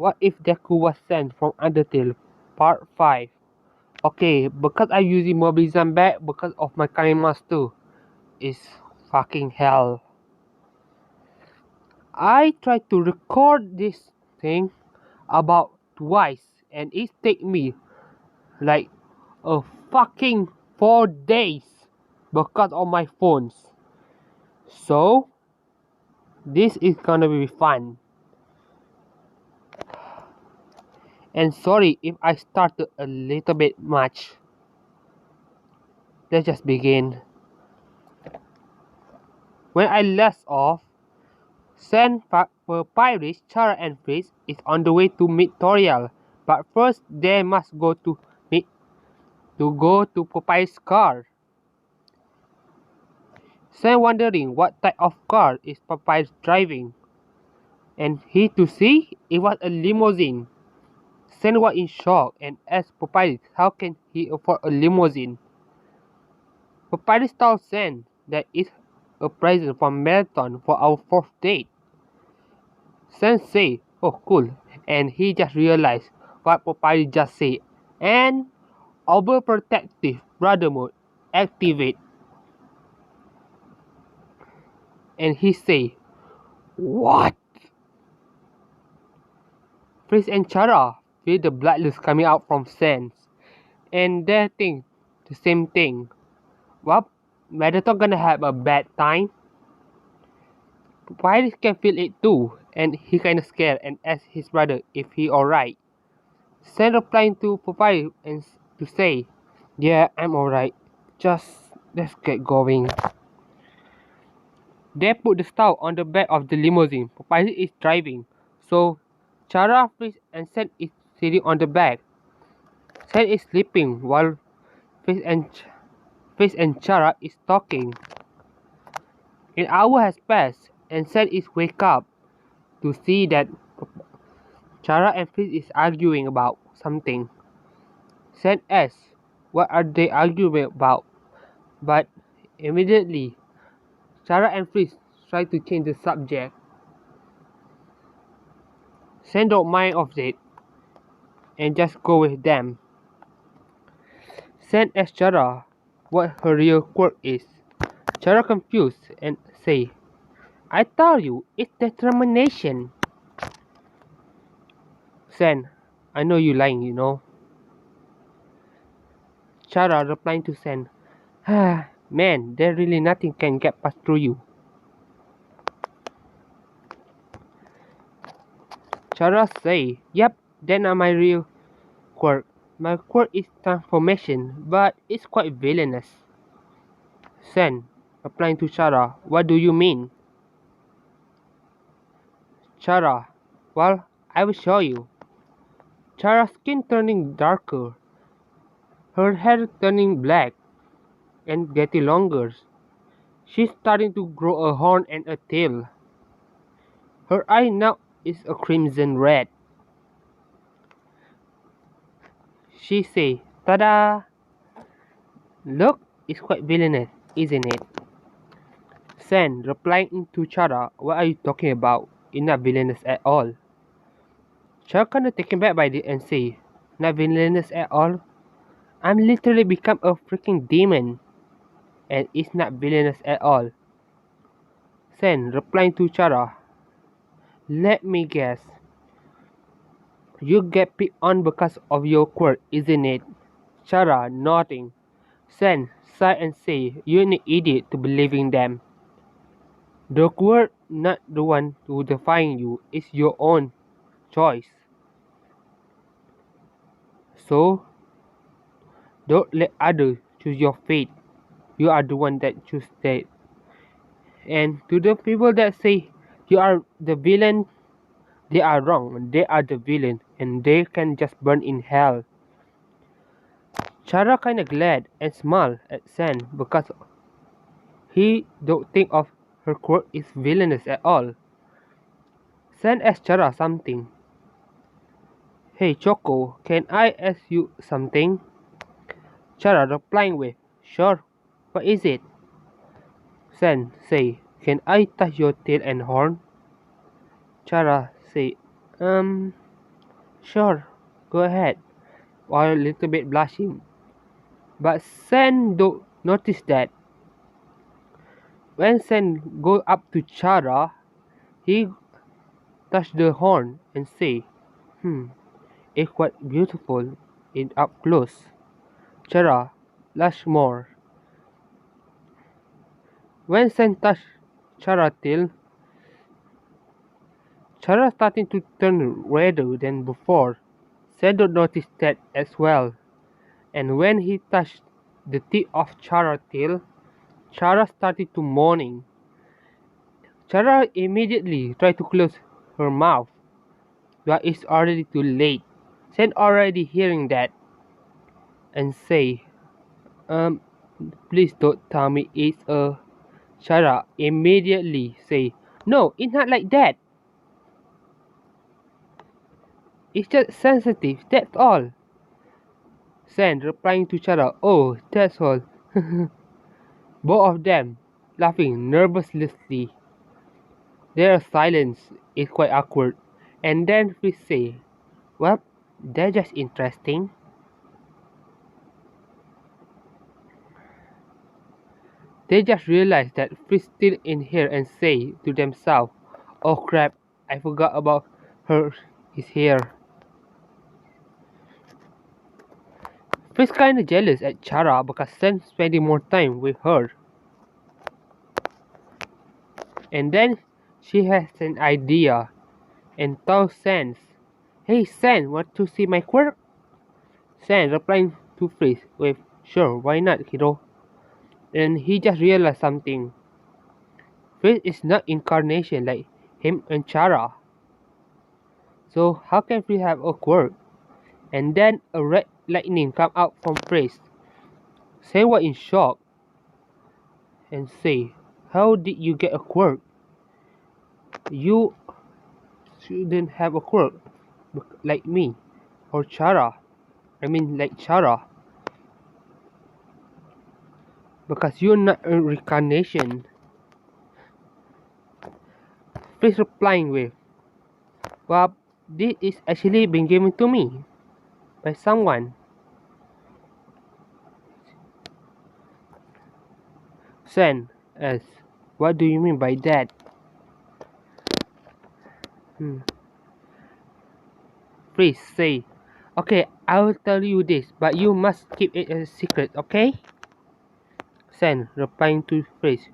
What if Deku was sent from Undertale Part 5? Okay, because I'm using Mobilism back because of my current master. It's fucking hell. I tried to record this thing about twice and it take me like a fucking 4 days because of my phones. So this is gonna be fun. And sorry if I started a little bit much. Let's just begin. When I left off, San Papyrus, Chara and Fritz is on the way to meet Toriel, but first they must go to Papyrus' car. San wondering what type of car is Papyrus driving, and he to see it was a limousine. San was in shock and asked Papyrus how can he afford a limousine. Papyrus told San that it's a present from Marathon for our fourth date. San say, oh cool, and he just realized what Papyrus just said, and overprotective brother mode activate, and he say, what? Fritz and Chara feel the bloodlust coming out from Sans, and they think the same thing. Well, Marathon gonna have a bad time. Papyrus can feel it too, and he kinda scared and asks his brother if he alright. San replying to Papyrus and to say, yeah, I'm alright. Just let's get going. They put the stove on the back of the limousine Papyrus is driving, so Chara, Fritz, and Sen is sitting on the back. Sen is sleeping while Fritz and Chara is talking. An hour has passed, and Sen is wake up to see that Chara and Fritz is arguing about something. Sen asks, what are they arguing about? But immediately, Chara and Fritz try to change the subject. Sen don't mind of it and just go with them. Sen asks Chara what her real quirk is. Chara confused and say, I told you, it's determination. Sen, I know you lying, you know. Chara replying to Sen, ah, man, there really nothing can get past through you. Chara say, yep, then are my real quirk. My quirk is transformation, but it's quite villainous. Sen, replying to Chara, what do you mean? Chara, well, I will show you. Chara's skin turning darker, her hair turning black and getting longer. She's starting to grow a horn and a tail. Her eye now is a crimson red. She say, tada! Look, it's quite villainous, isn't it? Sen, replying to Chara, what are you talking about? It's not villainous at all. Chara kinda taken back by it and say, not villainous at all? I'm literally become a freaking demon. And it's not villainous at all. Sen, replying to Chara, let me guess. You get picked on because of your quirk, isn't it? Chara, nodding. Sen, sigh and say, you're an idiot to believe in them. The quirk, not the one to define you, is your own choice. So, don't let others choose your fate. You are the one that choose that. And to the people that say you are the villain, they are wrong. They are the villain, and they can just burn in hell. Chara kinda glad and smiled at Sen because he don't think of her quirk is villainous at all. Sen asked Chara something. Hey Choco, can I ask you something? Chara replying with, sure, what is it? Sen say, can I touch your tail and horn? Chara say, Sure, go ahead, while a little bit blushing. But Sen don't notice that. When Sen go up to Chara, he touch the horn and say, "Hmm, it's quite beautiful in up close." Chara blush more. When Sen touch Chara tail, Chara starting to turn redder than before. Sen don't notice that as well. And when he touched the tip of Chara's tail, Chara started to moaning. Chara immediately tried to close her mouth, but it's already too late. Sen already hearing that and say, um, please don't tell me it's a... Chara immediately say, no, it's not like that. It's just sensitive, that's all. Sen replying to Chara, oh, that's all. Both of them laughing nervously. Their silence is quite awkward, and then we say, well, that's just interesting. They just realize that Fish still in here and say to themselves, oh crap, I forgot about her is here. Fish kinda jealous at Chara because Sen spending more time with her. And then she has an idea and tells Sen, hey Sen, want to see my quirk? Sen replying to Fish with, sure, why not, Hiro? And he just realized something. Fish is not incarnation like him and Chara. So how can Fish have a quirk? And then a red lightning come out from Fish. Sen was in shock and say, how did you get a quirk? You shouldn't have a quirk like me or Chara. I mean like Chara. Because you're not a reincarnation. Fish replying with, well, this is actually been given to me by someone. Sen asks, what do you mean by that? Please say, okay, I will tell you this, but you must keep it a secret, okay? Sen replying to Freeze,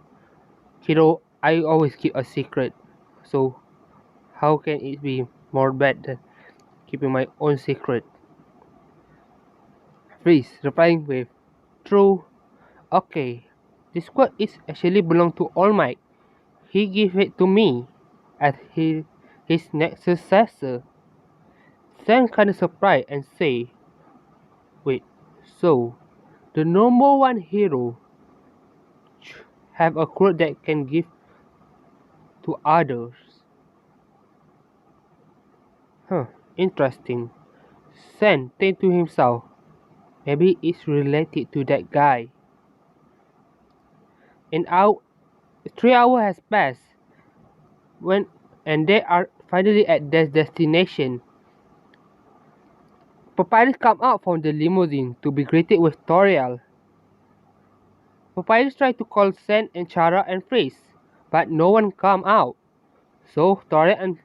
Hiro, I always keep a secret, so how can it be more bad than keeping my own secret? Freeze replying with, true, okay, this quote is actually belong to All Might. He gave it to me as his next successor. Sen kinda surprised and say, wait, so the number one hero have a quote that can give to others? Huh, interesting. Sen think to himself, maybe it's related to that guy. And out 3 hours has passed when and they are finally at their destination. Papyrus come out from the limousine to be greeted with Toriel. Papyrus tried to call Sen and Chara and Freeze, but no one come out. So Toriel and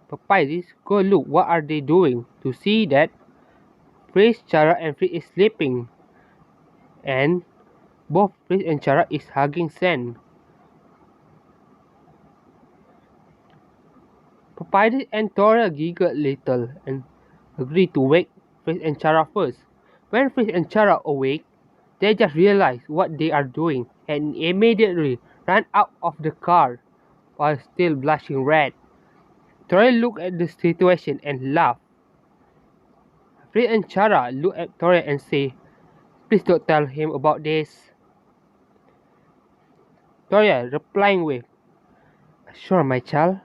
Papyrus go look what are they doing to see that Freeze, Chara and Freeze is sleeping, and both Freeze and Chara is hugging Sen. Papyrus and Toriel giggle a little and agree to wake Freeze and Chara first. When Freeze and Chara awake, they just realize what they are doing and immediately run out of the car while still blushing red. Toriel look at the situation and laugh. Freeze and Chara look at Toriel and say, please don't tell him about this. Toriel replying with, sure my child.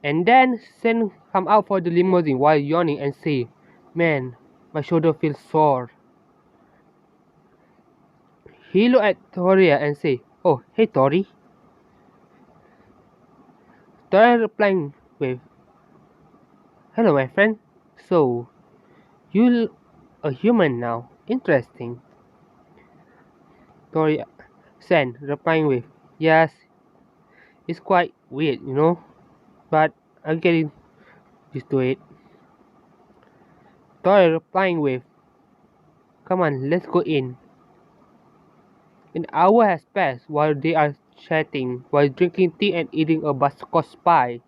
And then Sen come out for the limousine while yawning and say, man, my shoulder feels sore. He look at Toriel and say, oh, hey Tori. Tori replying with, "Hello, my friend. So, you a human now? Interesting." Tori Sen replying with, "Yes, it's quite weird, but I'm getting used to it." Tori replying with, "Come on, let's go in." An hour has passed while they are chatting, while drinking tea and eating a butterscotch pie.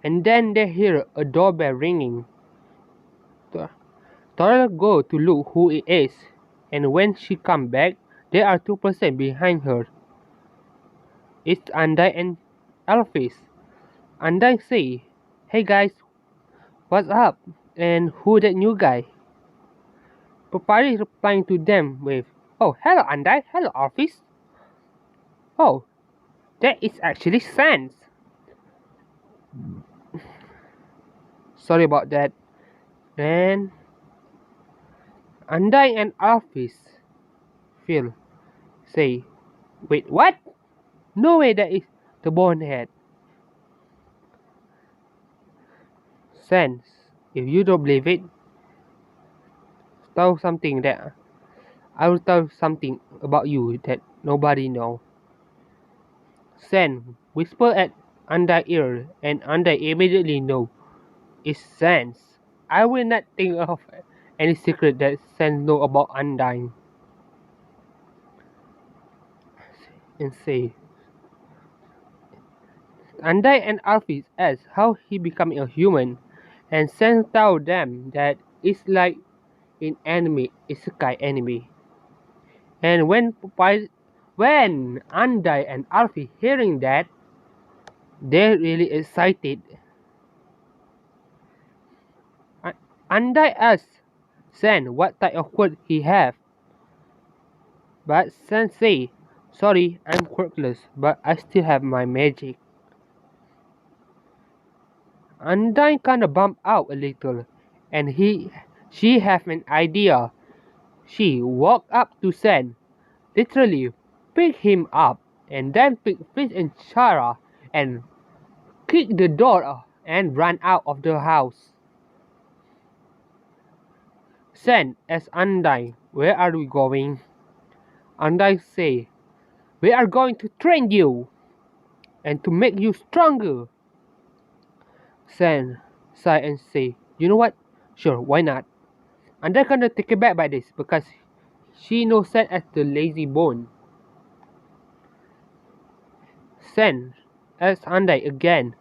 And then they hear a doorbell ringing. Tori go to look who it is, and when she come back, there are two persons behind her. It's Andai and Alphys. Andai say, "Hey guys, what's up? And who that new guy?" Papari replying to them with, "Oh, hello Andai, hello Alphys. Oh, that is actually Sans. Sorry about that." And Andai and Alphys feel say, "Wait, what? No way that is the bonehead." Sans, if you don't believe it, tell something that I will tell something about you that nobody know. Sen whisper at Andai's ear, and Andai immediately know it's Sans. I will not think of any secret that Sans know about Andai, and say. Andai and Alphys ask how he become a human, and Sans tell them that it's like in anime, isekai anime. And when Andai and Alfie hearing that, they're really excited. Andai asks Sen what type of quirk he have, but Sen say, "Sorry, I'm quirkless, but I still have my magic." Andai kinda bummed out a little, and she have an idea. She walked up to Sen, literally picked him up, and then picked Fish and Chara and kicked the door and ran out of the house. Sen asked Andai, "Where are we going?" Andai say, "We are going to train you and to make you stronger." Sen sigh and say, "You know what? Sure, why not?" Andai kinda taken back by this because she knows Sen as the lazy bone. Sen asked Andai again,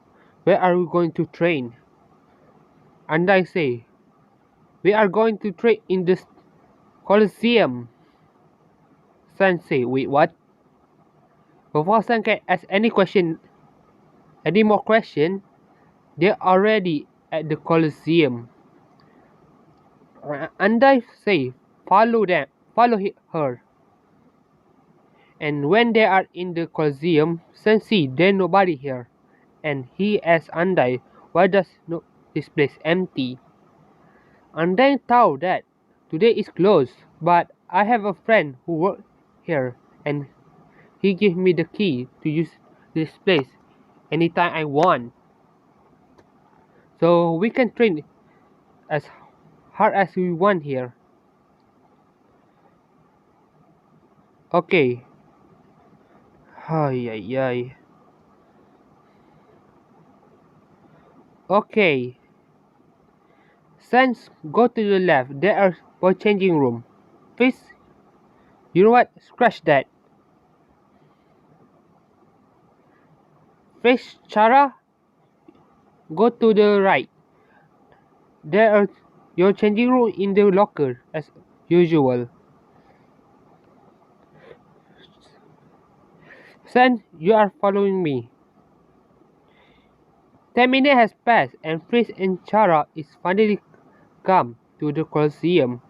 "Where are we going to train?" Andai say, "We are going to train in the Coliseum." Sen say, "Wait, what?" Before Sen can ask any more question, they're already at the Coliseum. Andai say, follow her." And when they are in the Coliseum, Sen see there's nobody here. And he asks Andai, "Why does this place empty?" Andai told that today is closed, but I have a friend who works here, and he gave me the key to use this place anytime I want. So we can train as hard as we want here. Okay. Ay, ay, ay. Okay. Sans, go to the left. There are for changing room. Please, you know what? Scratch that. Fish, Chara, go to the right. There are your changing room in the locker as usual. Sans, you are following me. 10 minutes has passed and Fish and Chara is finally come to the Coliseum.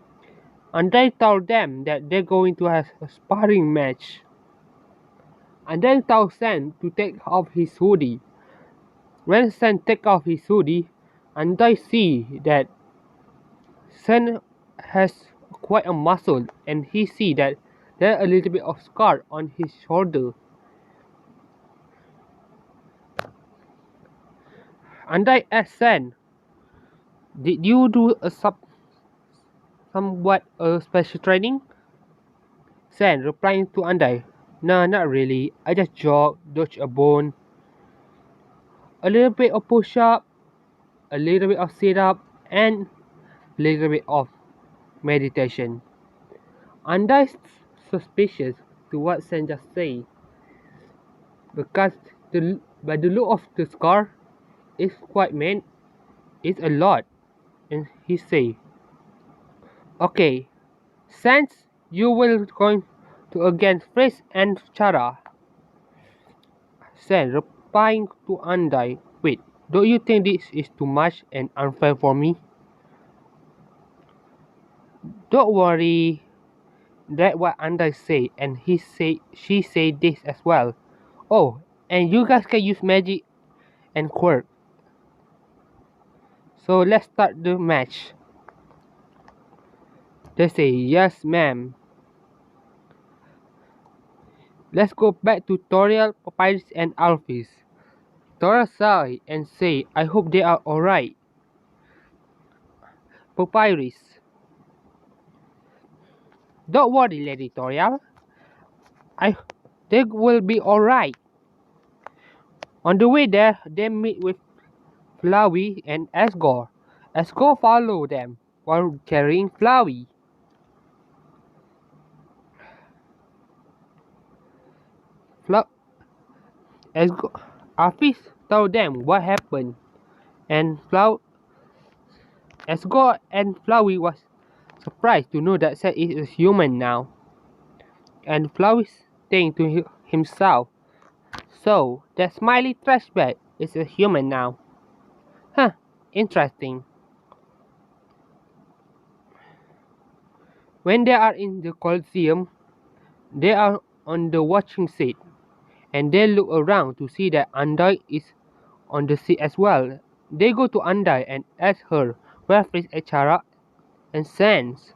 And they told them that they're going to have a sparring match. And then told Sen to take off his hoodie. When Sen take off his hoodie, and I see that Sen has quite a muscle, and he see that there a little bit of scar on his shoulder. Andai asked Sen, did you do somewhat special training? Sen replying to Andai, no, not really. I just jog, dodge a bone, a little bit of push up, a little bit of sit up, and a little bit of meditation. Andai suspicious to what Sen just said because by the look of the scar, it's quite meant. It's a lot. And he say, okay, since you will going to against Fritz and Chara, Sen replying to Andai, wait, don't you think this is too much and unfair for me? Don't worry, that's what Andai say, and she say this as well. Oh, and you guys can use magic and quirk. So let's start the match. They say, yes ma'am. Let's go back to Toriel, Papyrus and Alphys. Toriel sigh and say, I hope they are alright. Papyrus. Don't worry, Lady Toriel. They will be alright. On the way there, they meet with Flowey and Asgore. Asgore follow them while carrying Flowey. Alphys told them what happened, and Asgore and Flowey was surprised to know that Seth is a human now. And Flowey saying to himself, so that smiley trash bag is a human now. Huh, interesting. When they are in the Coliseum, they are on the watching seat, and they look around to see that Andai is on the seat as well. They go to Andai and ask her where is Echara and Sans.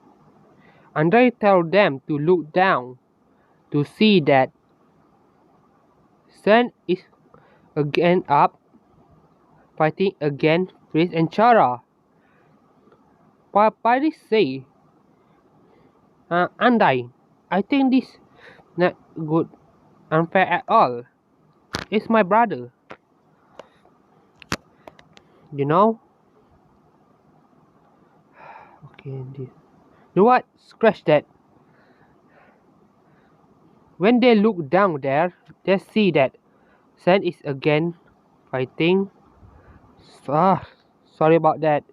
Andai tells them to look down to see that Sans is again up fighting against Fritz and Chara. Papyrus say, Andai, I think this not good, unfair at all. It's my brother. You know? Okay, this. You know what? Scratch that. When they look down there, they see that Sen is again fighting. Sorry about that.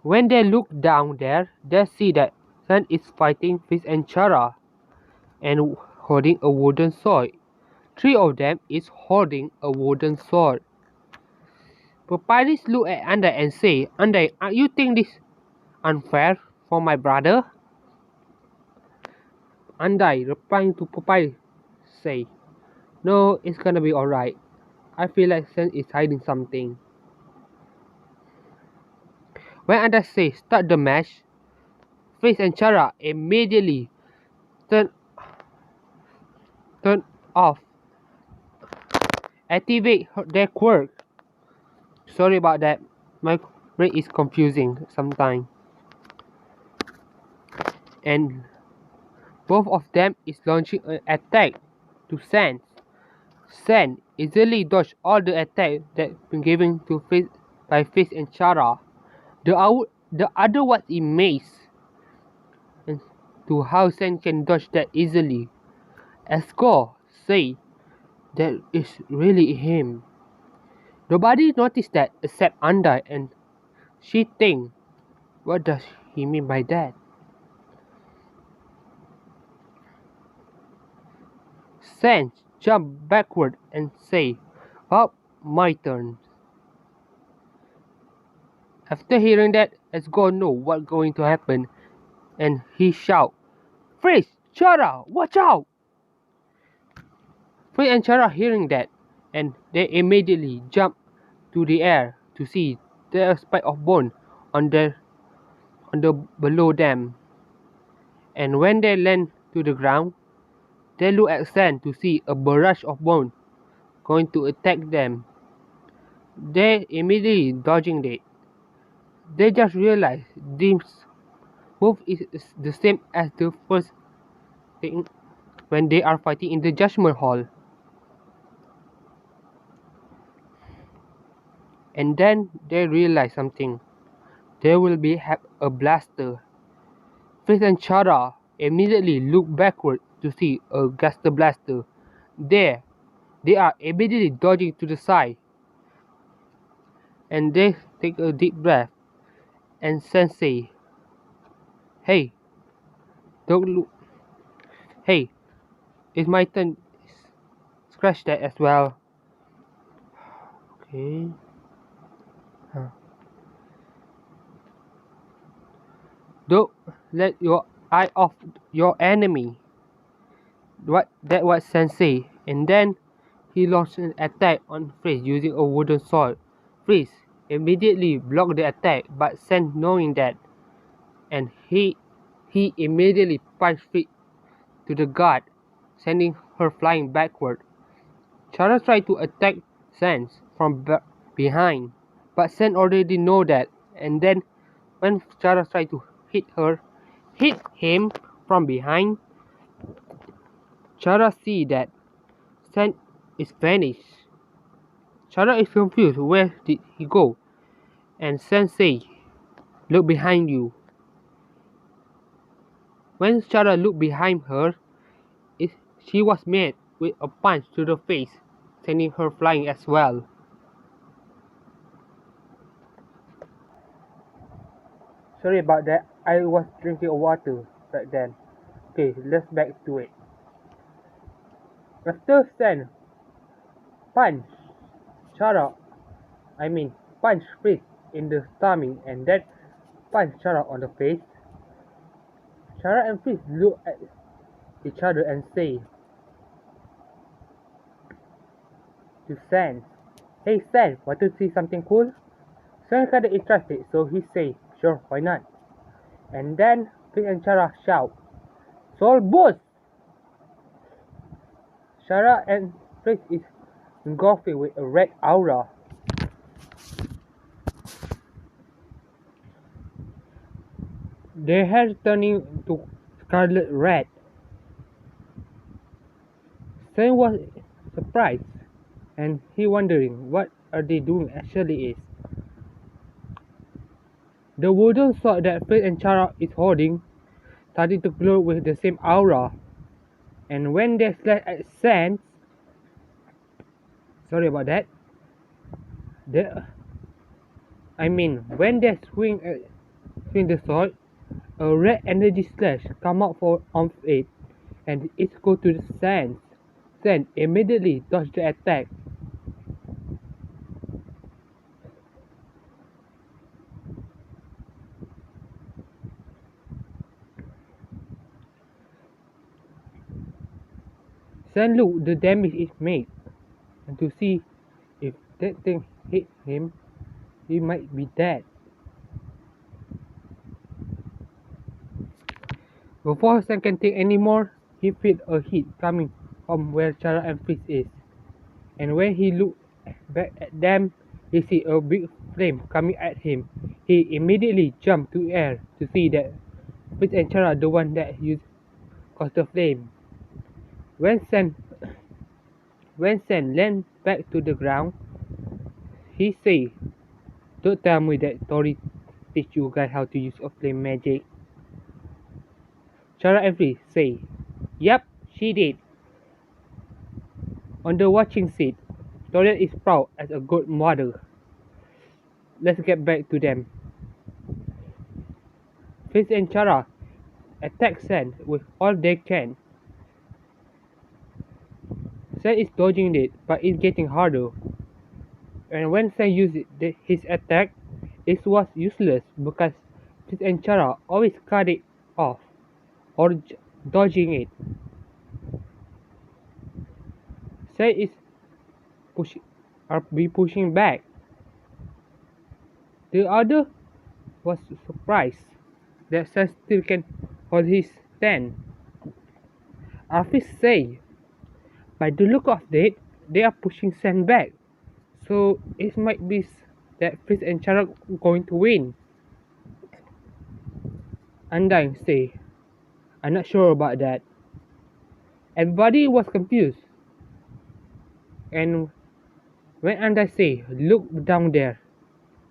When they look down there, they see that Sen is fighting Fizz and Chara and holding a wooden sword. Three of them is holding a wooden sword. Papyrus look at Andai and say, Andai, you think this unfair for my brother? Andai replying to Papyrus say, no, it's gonna be alright. I feel like Sen is hiding something. When Andai says start the match, Fizz and Chara immediately turn off, activate their quirk. Sorry about that, my brain is confusing sometimes. And both of them is launching an attack to Sans. Sans easily dodged all the attacks that been given to by Fizz and Chara. The other was amazed to how Sans can dodge that easily. Asgore say that is really him. Nobody noticed that except Andai, and she think, what does he mean by that? Sans jump backward and say, oh, my turn. After hearing that, Asgore know what's going to happen, and he shout, Freeze! Chara! Watch out! Freeze and Chara hearing that, and they immediately jump to the air to see there's a spike of bone on the below them. And when they land to the ground, they look at Sans to see a barrage of bone going to attack them. They immediately dodging it. They just realize this move is the same as the first thing when they are fighting in the Judgment Hall. And then they realize something. They will be have a blaster. Fritz and Chara immediately look backward to see a Gaster blaster. There, they are immediately dodging to the side. And they take a deep breath and Sensei, hey, don't look. Hey, it's my turn. Scratch that as well. Okay. Huh. Don't let your eye off your enemy. That was Sensei. And then he launched an attack on Freeze using a wooden sword. Freeze immediately blocked the attack, but Sen knowing that, and he immediately punched Freeze to the guard, sending her flying backward. Chara tried to attack Sen from behind, but Sen already know that, and then when Chara tried to hit him from behind, Chara see that Sen is vanished. Chara is confused. Where did he go? And Sen say, look behind you. When Chara looked behind her, she was met with a punch to the face, sending her flying as well. Sorry about that. I was drinking water right then. Okay, let's back to it. After Sen punch Chara, punch Fritz in the stomach and then punch Chara on the face, Chara and Fritz look at each other and say to Sen, hey Sen, want to see something cool? Sen kinda interested, so he say, sure, why not? And then Fritz and Chara shout, Soul Boost! Chara and Fritz is engulfed with a red aura. Their hair turning to scarlet red. Sen was surprised, and he wondering what are they doing actually is. The wooden sword that Fritz and Chara is holding started to glow with the same aura, and when they slash at Sen, sorry about that, when they swing the sword, a red energy slash come out of it, and it go to the Sen. Sen immediately dodged the attack. Sen looked the damage it made, and to see if that thing hit him, he might be dead. Before Sen can take any more, he felt a heat coming from where Chara and Fritz is. And when he looked back at them, he see a big flame coming at him. He immediately jumped to air to see that Fritz and Chara the one that caused the flame. When Sen landed back to the ground, he say, don't tell me that Tori teach you guys how to use a flame magic. Chara and Fritz say, yep, she did. On the watching seat, Torian is proud as a good mother. Let's get back to them. Fritz and Chara attack Sen with all they can. Sen is dodging it, but it's getting harder. And when Sen used his attack, it was useless because Fritz and Chara always cut it off or dodging it. Sen is pushing back. The other was surprised that Sen still can hold his stand. Arfis say, by the look of it, they are pushing Sen back. So it might be that Fritz and Chara going to win. Undyne say, I'm not sure about that. Everybody was confused. And when Undyne say, look down there,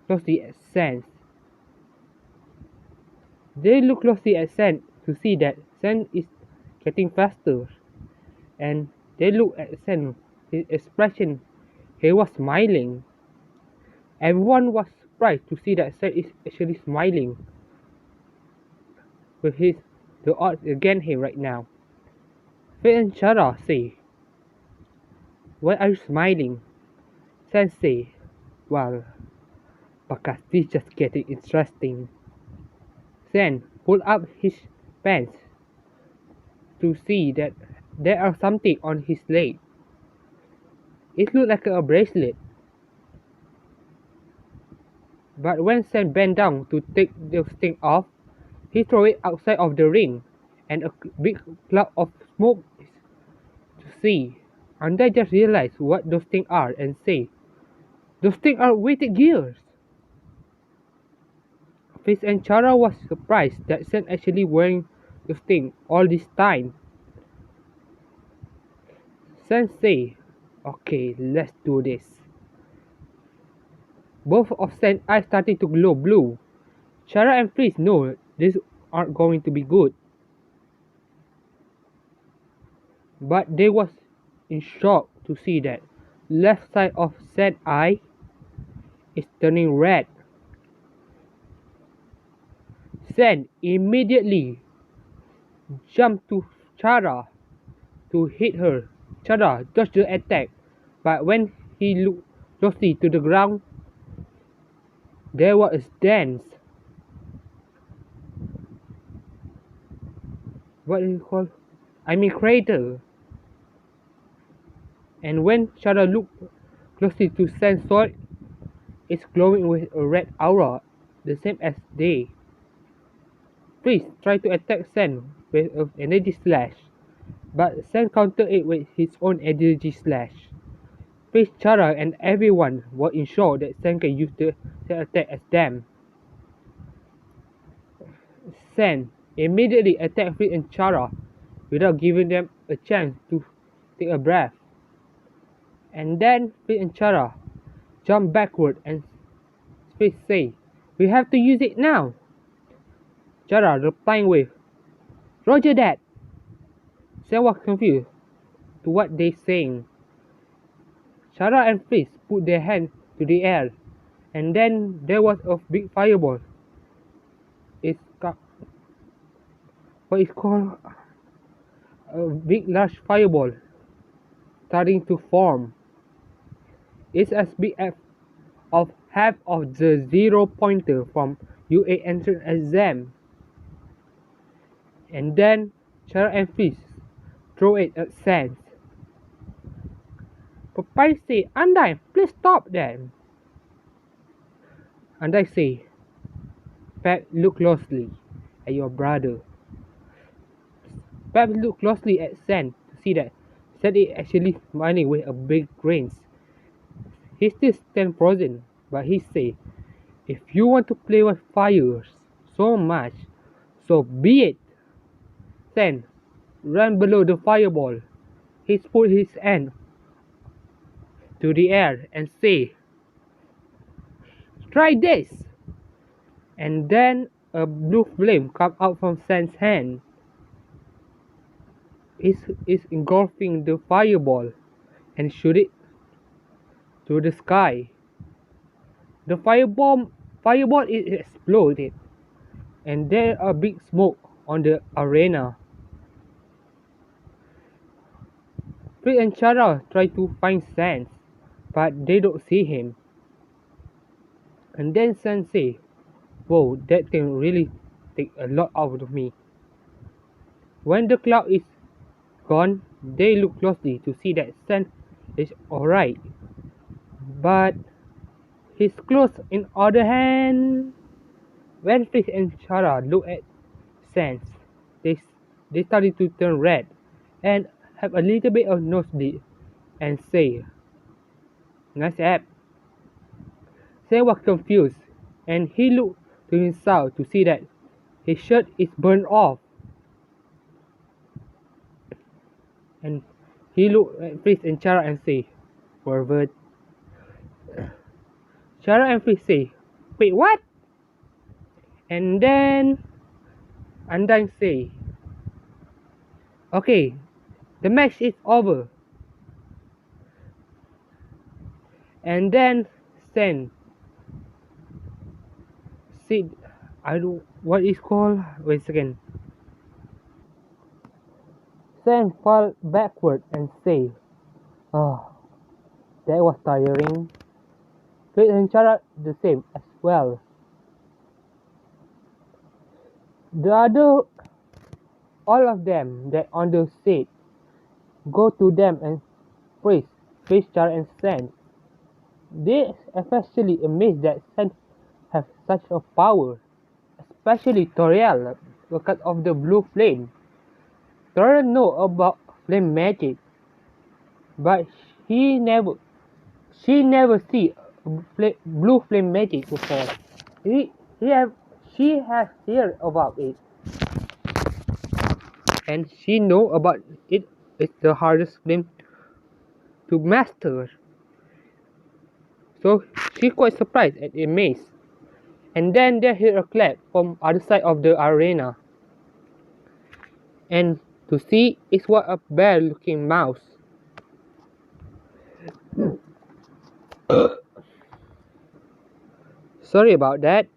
closely at Sen. They look closely at Sen to see that Sen is getting faster. And they look at Sen, his expression, he was smiling. Everyone was surprised to see that Sen is actually smiling. With the odds against him right now. Faye and Chara say, why are you smiling? Sen say, well, because this just getting interesting. Sen pulled up his pants to see that there are something on his leg. It looked like a bracelet. But when Sen bent down to take the thing off, he threw it outside of the ring, and a big cloud of smoke to see. And I just realized what those things are and say, those things are weighted gears. Fizz and Chara was surprised that Sen actually wearing those things all this time. Sen say, okay, let's do this. Both of Sen's eyes started to glow blue. Chara and Fizz know this aren't going to be good. But they was in shock to see that left side of Sen's eye is turning red. Sen immediately jumped to Chara to hit her. Chara dodged the attack, but when he looked closely to the ground, there was a dance. What is it called? I mean crater. And when Chara looked closely to Sen's sword, it's glowing with a red aura, the same as they. Frizz tried to attack Sen with an energy slash, but Sen countered it with his own energy slash. Frizz, Chara, and everyone were in shock that Sen can use the attack as them. Sen immediately attacked Frizz and Chara without giving them a chance to take a breath. And then Frizz and Chara jumped backward and Frizz said, we have to use it now. Chara replying with, Roger that. Sen was confused to what they saying. Chara and Frizz put their hands to the air, and then there was a big fireball. It's what is called a big large fireball starting to form. It's as big as of half of the 0 pointer from UA entrance exam. And then Chara and Fizz throw it at Sans. Popeye say, Undyne, please stop them. Undyne say, Pep, look closely at your brother. Pep looked closely at Sans to see that Sans is actually smiling with a big grin. He still stands frozen, but he say, if you want to play with fires so much, so be it. Sans ran below the fireball. He put his hand to the air and say, try this. And then a blue flame come out from Sans hand. It's engulfing the fireball and shoot it to the sky. The fireball is exploded, and there are big smoke on the arena. Fritz and Chara try to find Sans, but they don't see him. And then Sans say, whoa, that thing really take a lot out of me. When the cloud is gone, they look closely to see that Sans is alright. But his clothes in other hand. When Fritz and Chara look at Sans, they started to turn red and have a little bit of nosebleed and say, "Nice app." Sen was confused, and he looked to himself to see that his shirt is burned off. And he looked at Fritz and Chara and say, "Pervert." Chara and Fritz say, "Wait, what?" And then Undyne say, "Okay, the match is over." And then Sen said, I don't what is called. Wait a second. Sen fall backward and say, "Oh, that was tiring." Fritz and Chara the same as well. The other, all of them that on the seat, go to them and praise Fritz, Chara and Sen. They especially amazed that Sen have such a power, especially Toriel, because of the blue flame. Toriel know about flame magic, but she never see blue flame magic before. He, he have, she has heard about it, and she know about it. It's the hardest flame to master. So she quite surprised and amazed. And then they hear a clap from other side of the arena. And to see is what a bear-looking mouse. Sorry about that.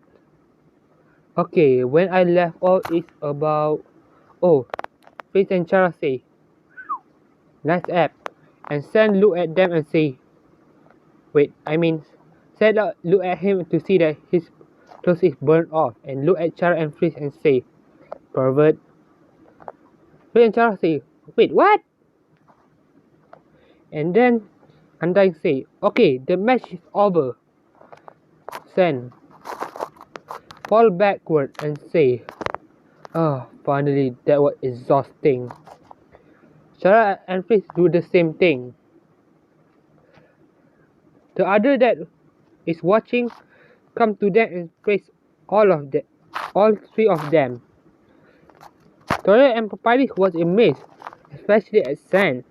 Okay, when I left off it's about Fritz and Chara say, "Nice app." And Sam look at them and say, Sam look at him to see that his clothes is burned off, and look at Chara and Fritz and say, "Pervert." Fritz and Chara say, "Wait, what?" And then Undyne say, "Okay, the match is over." Sam fall backward and say, "Oh, finally, that was exhausting." Chara and Fritz do the same thing. The other that is watching come to them and praise all three of them. Toriel and Papyrus was amazed, especially at Sen,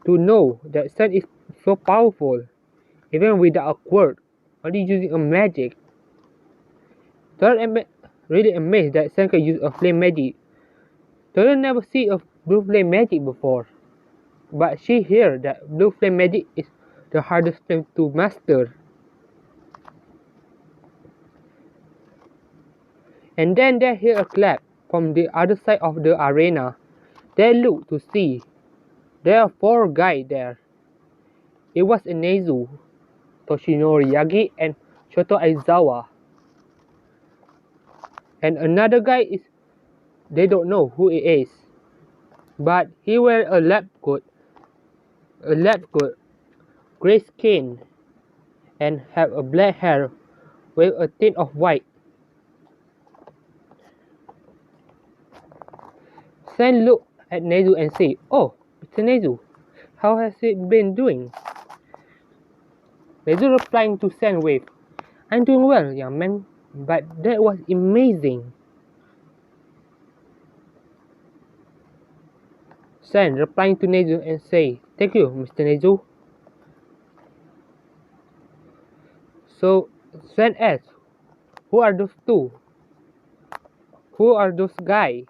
to know that Sen is so powerful, even without a quirk, only using a magic. Toriel really amazed that Sen can use a flame magic. Toriel never see a blue flame magic before, but she hears that blue flame magic is the hardest flame to master. And then they hear a clap from the other side of the arena. They look to see. There are 4 guys there. It was Nezu, Toshinori Yagi, and Shoto Aizawa. And another guy is, they don't know who it is. But he wear a lab coat, gray skin, and have a black hair with a tint of white. Sen look at Nezu and say, "Oh, Mr. Nezu, how has it been doing?" Nezu replying to Sen with, "I'm doing well, young man, but that was amazing." Sen replying to Nezu and say, "Thank you, Mr. Nezu." So Sen asks, "Who are those two? Who are those guys?"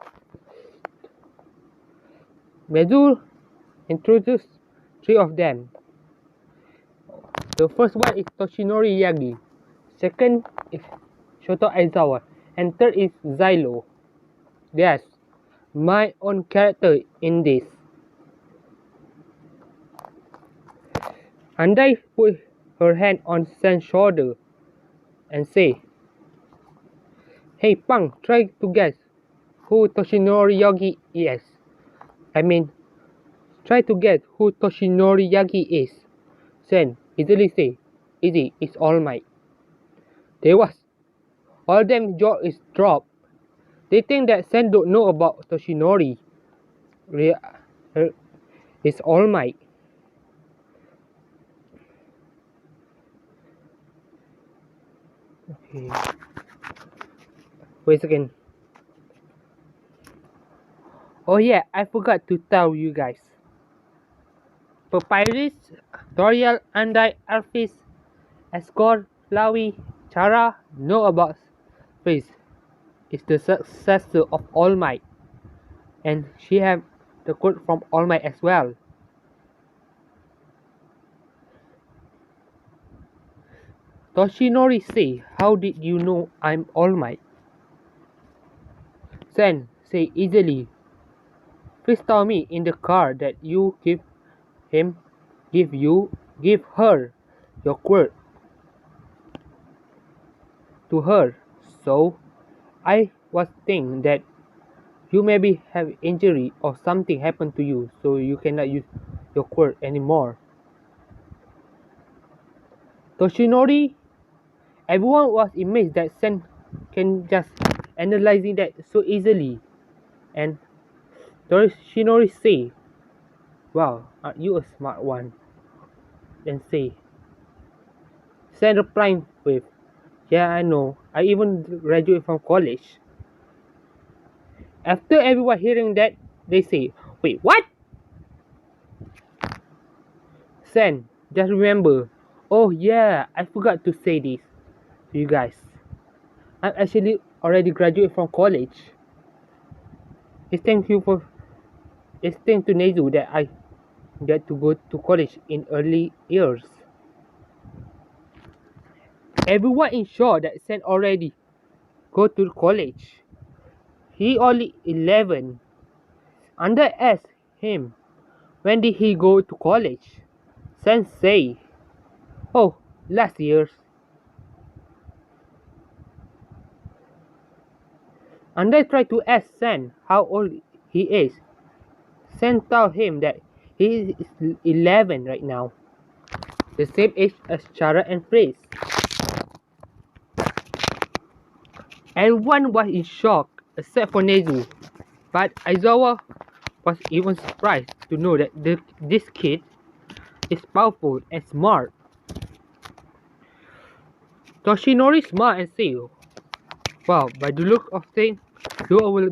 Nezu introduced 3 of them. The first one is Toshinori Yagi, second is Shoto Aizawa, and third is Zylo. Yes, my own character in this. Andai put her hand on Sen's shoulder and say, "Hey punk, try to guess who Toshinori Yagi is. Try to guess who Toshinori Yagi is." Sen easily say, "Easy, it's All Might." They was. All them jaw is dropped. They think that Sen don't know about Toshinori. It's All Might. Okay. Wait a second. Oh yeah, I forgot to tell you guys. Papyrus, Toriel, Andai, Alphys, Asgore, Flowey, Chara know about Face is the successor of All Might, and she have the code from All Might as well. Toshinori say, "How did you know I'm All Might?" Sen say easily, "Please tell me in the car that you him, give her your quirk to her. So I was thinking that you maybe have injury or something happened to you, so you cannot use your quirk anymore." Toshinori, everyone was amazed that Sen can just analyzing that so easily, and Toshinori say, "Wow, are you a smart one?" And say, Sen replying with, "Yeah, I know. I even graduated from college." After everyone hearing that, they say, "Wait, what?" Sen, just remember. Oh yeah, I forgot to say this to you guys. I'm actually already graduated from college. It's thank you for it's thanks to Nezu that I get to go to college in early years. Everyone in shock that Sen already go to college. He only 11. Under asked him, when did he go to college? Sen say, "Oh, last year." Under tried to ask Sen how old he is. Sen told him that he is 11 right now, the same age as Chara and Freeze. Everyone was in shock except for Nezu, but Aizawa was even surprised to know that this kid is powerful and smart. Toshinori smiled and said, "Wow, by the look of things, you will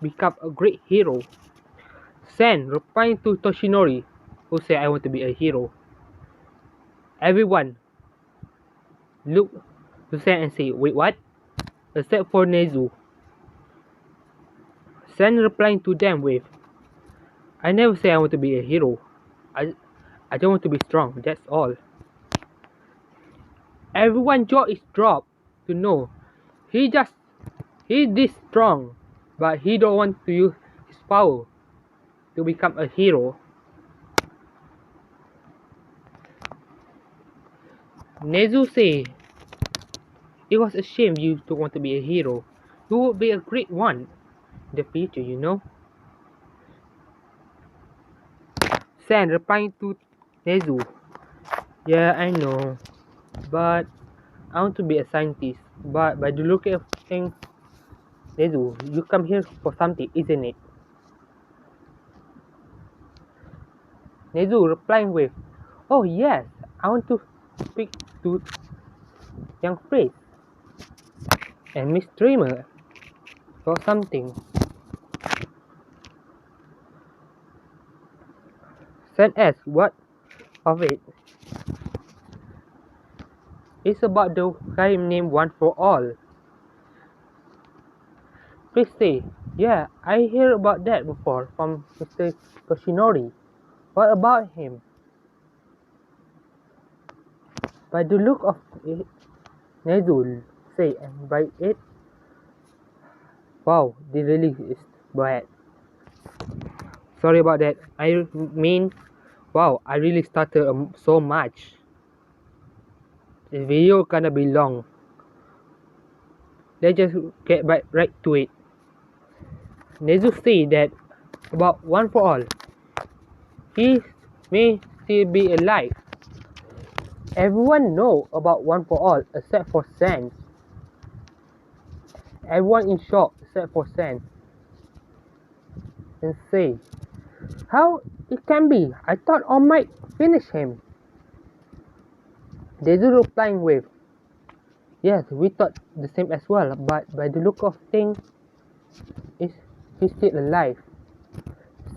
become a great hero." Sen replying to Toshinori, who said, "I want to be a hero." Everyone looked to Sen and said, "Wait, what?" Except for Nezu. Sen replying to them with, "I never say I want to be a hero. I, I don't want to be strong, that's all." Everyone's jaw is dropped to know he just he this strong, but he don't want to use his power to become a hero. Nezu say, "It was a shame you don't want to be a hero. You would be a great one in the future, you know." San replying to Nezu, "Yeah, I know, but I want to be a scientist. But by the look of things, Nezu, you come here for something, isn't it?" Nezu replying with, "Oh yes, I want to speak to young priest and Miss Dreamer or something." Sen asks, "What of it?" "It's about the guy named One for All." Priest say, "Yeah, I hear about that before from Mr. Toshinori. What about him?" By the look of it, Nezu say, and by it, wow, this really is bad. Sorry about that. I mean, wow, I really started so much. This video gonna be long. Let's just get right to it. Nezu say that about One for All, he may still be alive. Everyone know about One for All except for Sans. Everyone in shock except for Sans. And say, "How it can be? I thought I might finish him." Nezu replying with, Yes, we thought the same as well, but by the look of things, is he's still alive.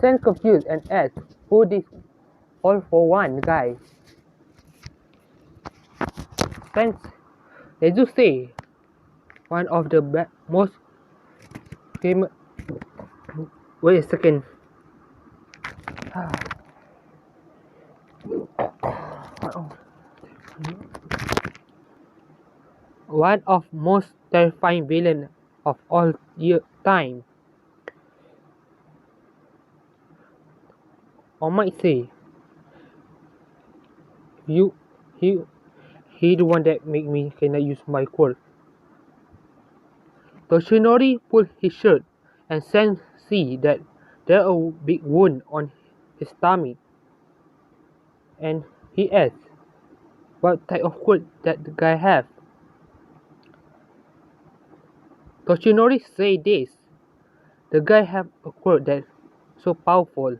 Sen confused and asked, who this all for one guy? Sen, they do say, one of the most famous. Wait a second. One of most terrifying villain of all time. Or might say, you, he, he the one that make me cannot use my quirk. Toshinori pulled his shirt and Sen see that there a big wound on his stomach, and he asked, "What type of quirk that the guy have?" Toshinori say this: "The guy have a quirk that so powerful,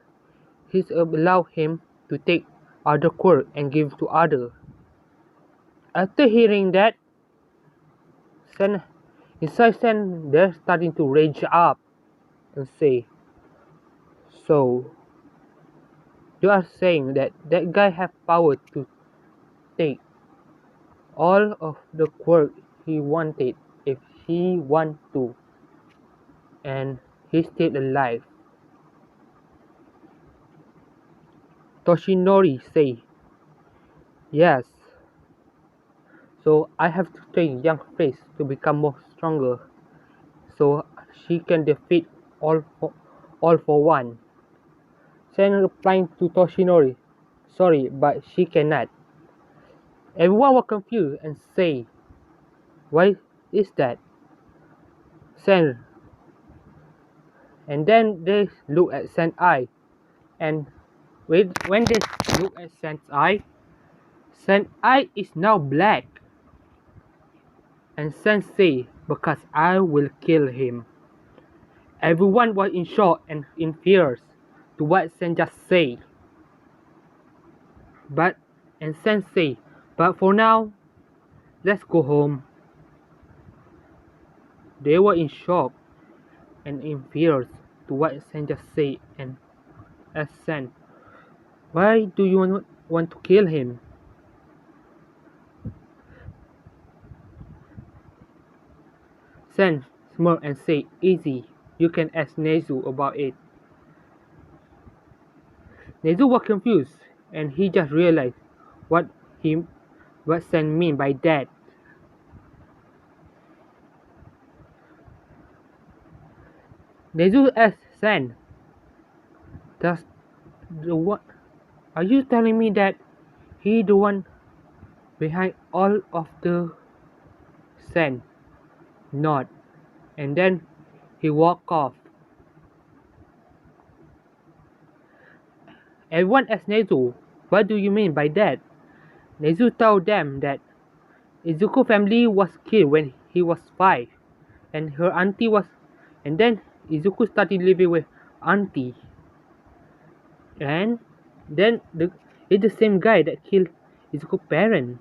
he's allow him to take other quirk and give to other." After hearing that, Sen inside Sen they're starting to rage up and say, "So you are saying that that guy have power to take all of the quirk he wanted if he want to, and he's still alive?" Toshinori say, "Yes, so I have to train young face to become more stronger, so she can defeat all for one." Sen replying to Toshinori, "Sorry, but she cannot." Everyone was confused and say, "Why is that?" Sen, and then they look at Sen's eye, and when they look at Sen's eye is now black, and Sen say, "Because I will kill him." Everyone was in shock and in fears to what Sen just said. And Sen say, "But for now, let's go home." They were in shock and in fears to what Sen just said and asked Sen, "Why do you want to kill him?" Sen smirked and said, "Easy, you can ask Nezu about it." Nezu was confused and he just realized what Sen mean by that. Nezu asked Sen, "Does the what? Are you telling me that he the one behind all of the Sen?" Nod, and then he walked off. Everyone asked Nezu, "What do you mean by that?" Nezu told them that Izuku's family was killed when he was 5, and her auntie was, and then Izuku started living with auntie, and then it's the same guy that killed Izuku's parents.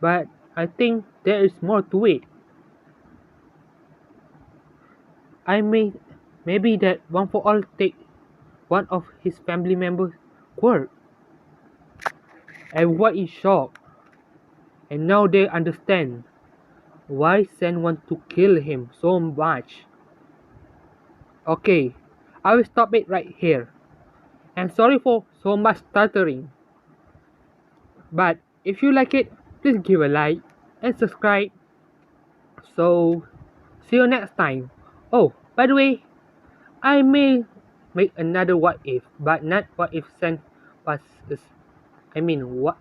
But I think there is more to it. I may maybe that one for all take one of his family members' quirk. Everyone is shocked, and now they understand why Sen want to kill him so much. Okay, I will stop it right here. And sorry for so much stuttering. But if you like it, please give a like and subscribe. So, see you next time. Oh, by the way, I may make another what if, but not what if Sen was. I mean, what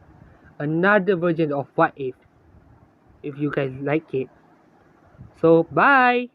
another version of what if you guys like it. So, bye.